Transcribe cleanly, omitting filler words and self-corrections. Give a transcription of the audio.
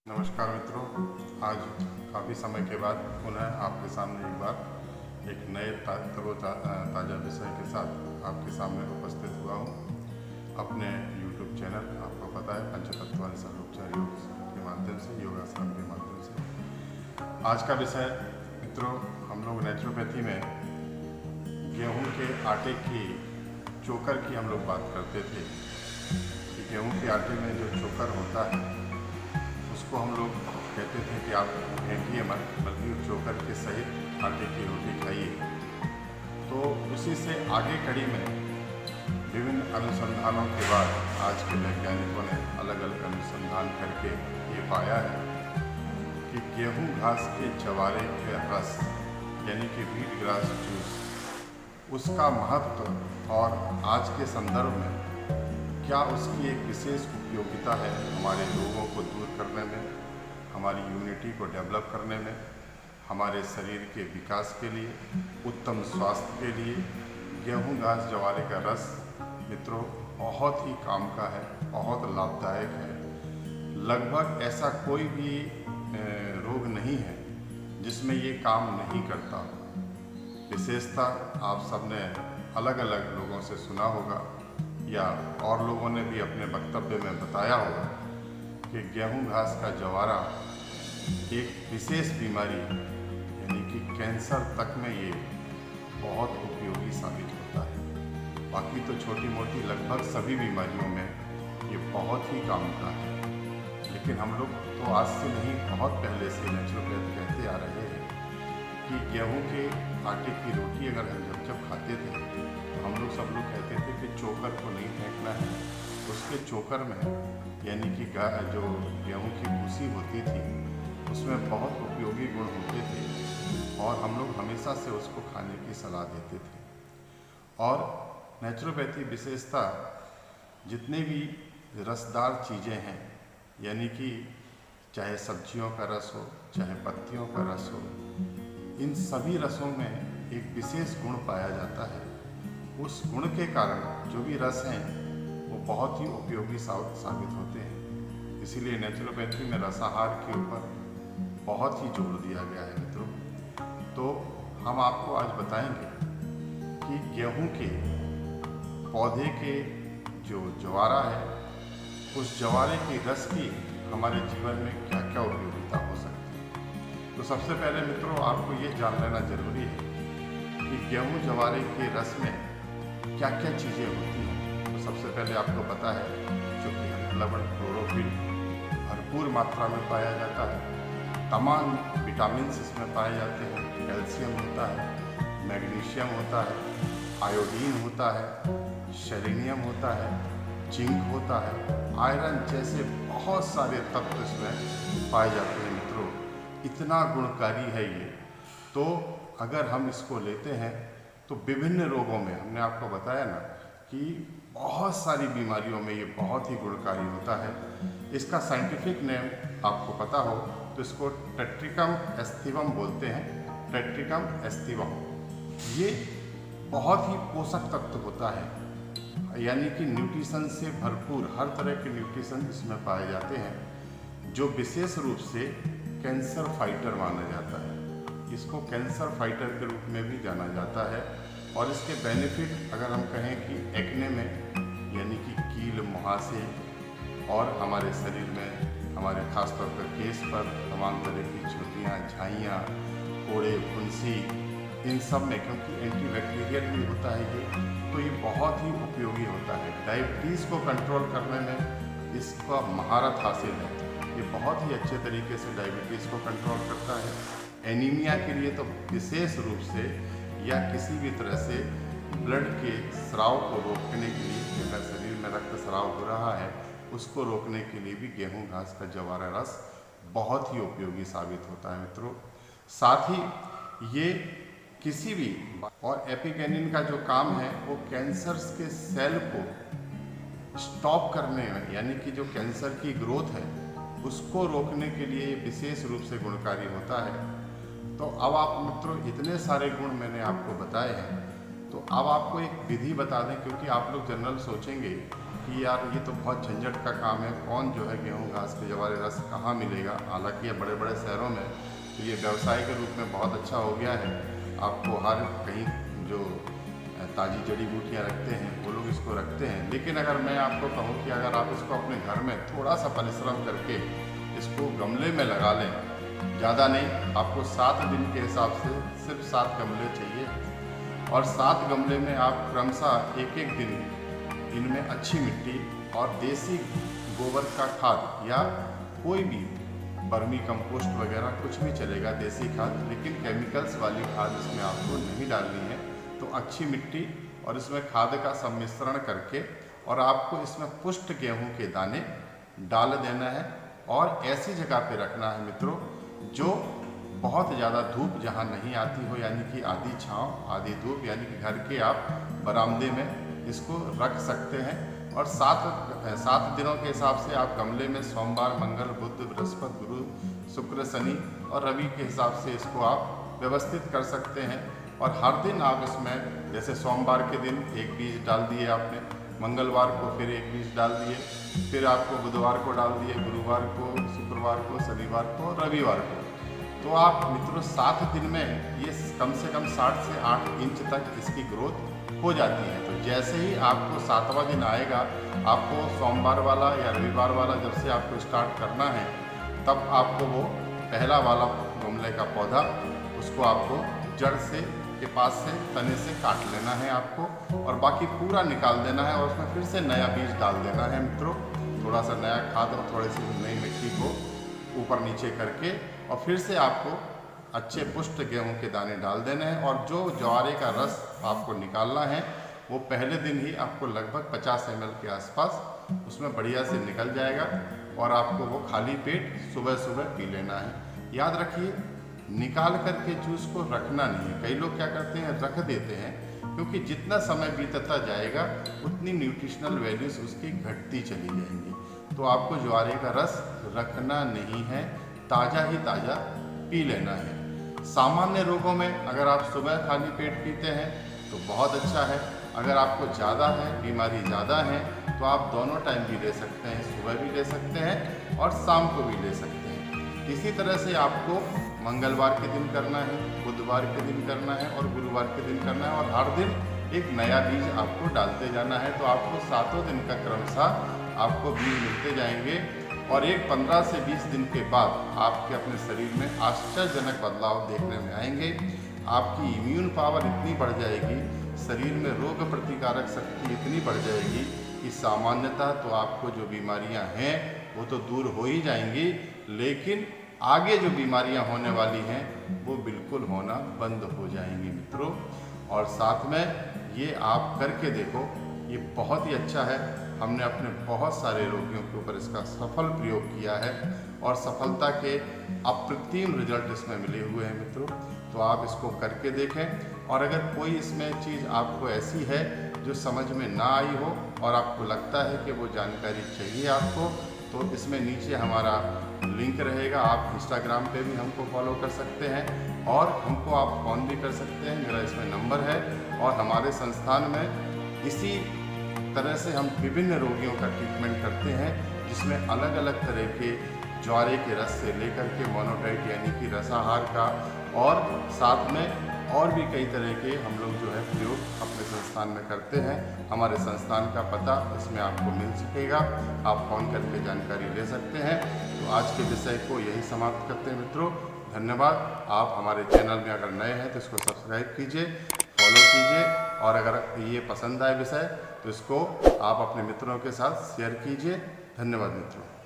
नमस्कार मित्रों, आज काफ़ी समय के बाद पुनः आपके सामने एक बार एक नए ताज़ा विषय के साथ आपके सामने उपस्थित हुआ हूँ। अपने YouTube चैनल, आपको पता है, पंचतत्व सर्वोपचार योग के माध्यम से, योगासन के माध्यम से। आज का विषय मित्रों, हम लोग नेचुरोपैथी में गेहूँ के आटे की चोकर की हम लोग बात करते थे कि गेहूँ के आटे में जो चोकर होता है उसको हम लोग कहते थे कि आप फेंकिए मत, बल्कि चोकर के सहित आटे की रोटी खाइए। तो उसी से आगे कड़ी में विभिन्न अनुसंधानों के बाद आज के वैज्ञानिकों ने अलग अलग अनुसंधान करके ये पाया है कि गेहूं घास के जवारे के रस यानी कि व्हीट ग्रास जूस, उसका महत्व और आज के संदर्भ में क्या उसकी एक विशेष उपयोगिता है हमारे रोगों को दूर करने में, हमारी इम्यूनिटी को डेवलप करने में, हमारे शरीर के विकास के लिए, उत्तम स्वास्थ्य के लिए। गेहूं घास जवारे का रस मित्रों बहुत ही काम का है, बहुत लाभदायक है। लगभग ऐसा कोई भी रोग नहीं है जिसमें ये काम नहीं करता। विशेषतः आप सबने अलग अलग लोगों से सुना होगा या और लोगों ने भी अपने वक्तव्य में बताया होगा कि गेहूं घास का जवारा एक विशेष बीमारी यानी कि कैंसर तक में ये बहुत उपयोगी साबित होता है। बाकी तो छोटी मोटी लगभग सभी बीमारियों में ये बहुत ही काम का है। लेकिन हम लोग तो आज से नहीं, बहुत पहले से नेचुरोपैथ कहते आ रहे हैं कि गेहूं के आटे की रोटी अगर हम जब खाते थे तो हम लोग सब लोग कहते थे कि चोकर को नहीं फेंकना है। उसके चोकर में यानी कि जो गेहूं की भूसी होती थी उसमें बहुत उपयोगी गुण होते थे और हम लोग हमेशा से उसको खाने की सलाह देते थे। और नेचुरोपैथी विशेषता जितने भी रसदार चीज़ें हैं, यानी कि चाहे सब्जियों का रस हो, चाहे पत्तियों का रस हो, इन सभी रसों में एक विशेष गुण पाया जाता है। उस गुण के कारण जो भी रस हैं वो बहुत ही उपयोगी साबित होते हैं। इसीलिए नेचुरोपैथी में रसाहार के ऊपर बहुत ही जोर दिया गया है मित्रों। तो हम आपको आज बताएंगे कि गेहूं के पौधे के जो जवारा है, उस जवारे के रस की हमारे जीवन में क्या क्या उपयोगिता हो सकती है। तो सबसे पहले मित्रों आपको ये जान लेना जरूरी है कि गेहूं जवारे के रस में क्या क्या चीज़ें होती हैं। तो सबसे पहले आपको पता है जो कि लवण, क्लोरोफिल भरपूर मात्रा में पाया जाता है। तमाम विटामिन्स इसमें पाए जाते हैं। कैल्शियम होता है, मैग्नीशियम होता है, आयोडीन होता है, सेलेनियम होता है, जिंक होता है, आयरन जैसे बहुत सारे तत्व इसमें पाए जाते हैं मित्रों। इतना गुणकारी है ये। तो अगर हम इसको लेते हैं तो विभिन्न रोगों में, हमने आपको बताया ना कि बहुत सारी बीमारियों में ये बहुत ही गुणकारी होता है। इसका साइंटिफिक नेम आपको पता हो तो इसको टेट्रिकम एस्टिवम बोलते हैं। टेट्रिकम एस्टिवम ये बहुत ही पोषक तत्व होता है, यानी कि न्यूट्रिशन से भरपूर हर तरह के न्यूट्रिशन इसमें पाए जाते हैं, जो विशेष रूप से कैंसर फाइटर माना जाता है। इसको कैंसर फाइटर के रूप में भी जाना जाता है। और इसके बेनिफिट अगर हम कहें कि एक्ने में यानी कि कील, मुहासे और हमारे शरीर में, हमारे खासतौर पर केस पर तमाम तरह की झुर्रियाँ, झाइयाँ, फोड़े, फुंसी, इन सब में, क्योंकि एंटीबैक्टीरियल भी होता है ये, तो ये बहुत ही उपयोगी होता है। डायबिटीज़ को कंट्रोल करने में इसका महारत हासिल है। ये बहुत ही अच्छे तरीके से डायबिटीज़ को कंट्रोल करता है। एनीमिया के लिए तो विशेष रूप से, या किसी भी तरह से ब्लड के स्राव को रोकने के लिए, अगर शरीर में रक्त स्राव हो रहा है उसको रोकने के लिए भी गेहूं घास का जवारा रस बहुत ही उपयोगी साबित होता है मित्रों। साथ ही ये किसी भी, और एपिगेनिन का जो काम है वो कैंसर के सेल को स्टॉप करने में, यानी कि जो कैंसर की ग्रोथ है उसको रोकने के लिए विशेष रूप से गुणकारी होता है। तो अब आप मित्रों इतने सारे गुण मैंने आपको बताए हैं, तो अब आपको एक विधि बता दें, क्योंकि आप लोग जनरल सोचेंगे कि यार ये तो बहुत झंझट का काम है, कौन जो है गेहूँ घास के जवारे रस कहाँ मिलेगा। हालांकि ये बड़े बड़े शहरों में तो ये व्यवसाय के रूप में बहुत अच्छा हो गया है। आपको हर कहीं जो ताज़ी जड़ी बूटियाँ रखते हैं वो लोग इसको रखते हैं। लेकिन अगर मैं आपको कहूँ कि अगर आप इसको अपने घर में थोड़ा सा परिश्रम करके इसको गमले में लगा लें, ज़्यादा नहीं, आपको 7 दिन के हिसाब से सिर्फ 7 गमले चाहिए, और 7 गमले में आप क्रमशः एक एक दिन इनमें अच्छी मिट्टी और देसी गोबर का खाद या कोई भी वर्मी कंपोस्ट वगैरह कुछ भी चलेगा, देसी खाद, लेकिन केमिकल्स वाली खाद इसमें आपको नहीं डालनी है। तो अच्छी मिट्टी और इसमें खाद का सम्मिश्रण करके और आपको इसमें पुष्ट गेहूं के दाने डाल देना है और ऐसी जगह पे रखना है मित्रों जो बहुत ज़्यादा धूप जहां नहीं आती हो, यानी कि आधी छांव आधी धूप, यानी कि घर के आप बरामदे में इसको रख सकते हैं। और 7 दिनों के हिसाब से आप गमले में सोमवार, मंगल, बुध, बृहस्पति, गुरु, शुक्र, शनि और रवि के हिसाब से इसको आप व्यवस्थित कर सकते हैं। और हर दिन आप इसमें जैसे सोमवार के दिन एक बीज डाल दिए आपने, मंगलवार को फिर एक बीज डाल दिए, फिर आपको बुधवार को डाल दिए, गुरुवार को, शुक्रवार को, शनिवार को, रविवार को। तो आप मित्रों 7 दिन में ये कम से कम 7 से 8 इंच तक इसकी ग्रोथ हो जाती है। तो जैसे ही आपको 7वां दिन आएगा, आपको सोमवार वाला या रविवार वाला जब से आपको स्टार्ट करना है, तब आपको वो पहला वाला गमले का पौधा उसको आपको जड़ से के पास से तने से काट लेना है आपको, और बाकी पूरा निकाल देना है और उसमें फिर से नया बीज डाल देना है मित्रों। थोड़ा सा नया खाद और थोड़ी सी नई मिट्टी को ऊपर नीचे करके और फिर से आपको अच्छे पुष्ट गेहूं के दाने डाल देने हैं। और जो ज्वारे का रस आपको निकालना है वो पहले दिन ही आपको लगभग 50 ml के आसपास उसमें बढ़िया से निकल जाएगा और आपको वो खाली पेट सुबह सुबह पी लेना है। याद रखिए, निकाल करके जूस को रखना नहीं है। कई लोग क्या करते हैं, रख देते हैं, क्योंकि जितना समय बीतता जाएगा उतनी न्यूट्रिशनल वैल्यूज उसकी घटती चली जाएंगी। तो आपको ज्वारे का रस रखना नहीं है, ताज़ा ही ताज़ा पी लेना है। सामान्य रोगों में अगर आप सुबह खाली पेट पीते हैं तो बहुत अच्छा है। अगर आपको ज़्यादा है, बीमारी ज़्यादा है, तो आप दोनों टाइम भी ले सकते हैं, सुबह भी ले सकते हैं और शाम को भी ले सकते हैं। इसी तरह से आपको मंगलवार के दिन करना है, बुधवार के दिन करना है और गुरुवार के दिन करना है, और हर दिन एक नया बीज आपको डालते जाना है। तो आपको 7 दिन का क्रमशः आपको बीज मिलते जाएंगे और एक 15 से 20 दिन के बाद आपके अपने शरीर में आश्चर्यजनक बदलाव देखने में आएंगे। आपकी इम्यून पावर इतनी बढ़ जाएगी, शरीर में रोग प्रतिकारक शक्ति इतनी बढ़ जाएगी कि सामान्यतः तो आपको जो बीमारियां हैं वो तो दूर हो ही जाएंगी, लेकिन आगे जो बीमारियां होने वाली हैं वो बिल्कुल होना बंद हो जाएंगी मित्रों। और साथ में ये आप करके देखो, ये बहुत ही अच्छा है। हमने अपने बहुत सारे रोगियों के ऊपर इसका सफल प्रयोग किया है और सफलता के अप्रतिम रिजल्ट इसमें मिले हुए हैं मित्रों। तो आप इसको करके देखें, और अगर कोई इसमें चीज़ आपको ऐसी है जो समझ में ना आई हो और आपको लगता है कि वो जानकारी चाहिए आपको, तो इसमें नीचे हमारा लिंक रहेगा। आप इंस्टाग्राम पे भी हमको फॉलो कर सकते हैं और हमको आप फ़ोन भी कर सकते हैं, मेरा इसमें नंबर है। और हमारे संस्थान में इसी तरह से हम विभिन्न रोगियों का ट्रीटमेंट करते हैं, जिसमें अलग अलग तरह के ज्वारे के रस से लेकर के मोनोडाइट यानी कि रसाहार का, और साथ में और भी कई तरह के हम लोग जो है प्रयोग अपने संस्थान में करते हैं। हमारे संस्थान का पता इसमें आपको मिल सकेगा, आप फ़ोन करके जानकारी ले सकते हैं। तो आज के विषय को यही समाप्त करते हैं मित्रों। धन्यवाद। आप हमारे चैनल में अगर नए हैं तो इसको सब्सक्राइब कीजिए, फॉलो कीजिए, और अगर ये पसंद आए विषय तो इसको आप अपने मित्रों के साथ शेयर कीजिए। धन्यवाद मित्रों।